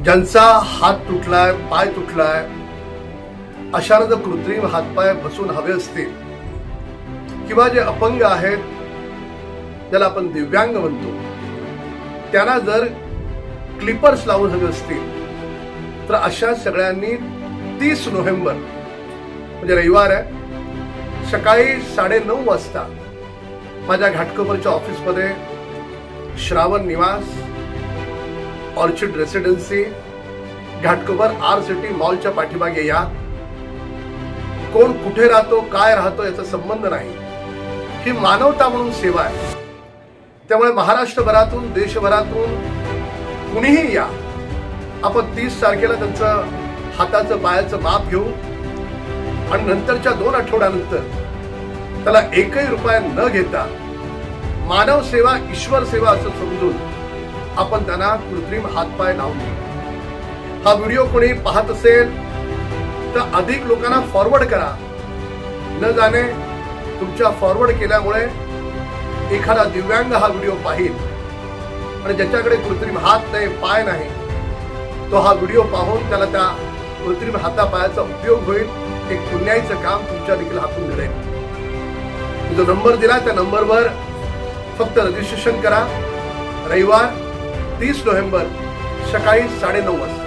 ज्यांचा हात तुटलाय, पाय तुटलाय, अशानं जर कृत्रिम हातपाय बसून हवे असतील किंवा जे अपंग आहेत, ज्याला आपण दिव्यांग म्हणतो, त्यांना जर क्लिपर्स लावून हवे असतील तर अशा सगळ्यांनी 30 नोव्हेंबर म्हणजे रविवार आहे, सकाळी 9:30 वाजता माझ्या घाटकोपरच्या ऑफिसमध्ये श्रावण निवास, ऑर्चिड रेसिडेन्सी, घाटकोपर RCT मॉलच्या पाठीमागे या. कोण कुठे राहतो, काय राहतो याचा संबंध नाही, ही मानवता म्हणून सेवा आहे. त्यामुळे महाराष्ट्रभरातून, देशभरातून कुणीही या. आपण 30 तारखेला त्यांचं हाताचं पायाचं माप घेऊ आणि नंतरच्या 2 आठवड्यानंतर त्याला एकही रुपया न घेता मानव सेवा, ईश्वर सेवा असं समजून आपण त्यांना कृत्रिम हातपाय लावून देऊ. हा व्हिडिओ कोणी पाहत असेल तर अधिक लोकांना फॉरवर्ड करा. न जाणे तुमच्या फॉरवर्ड केल्यामुळे एखादा दिव्यांग हा व्हिडिओ पाहिल आणि ज्याच्याकडे कृत्रिम हात नाही, पाय नाही, तो हा व्हिडिओ पाहून त्याला त्या कृत्रिम हातापायाचा उपयोग होईल. एक पुण्याईचं काम तुमच्या देखील हातून घडेल. जो नंबर दिला त्या नंबरवर फक्त रजिस्ट्रेशन करा. रविवार 30 नोव्हेंबर सकाळी 9:30 वाजता.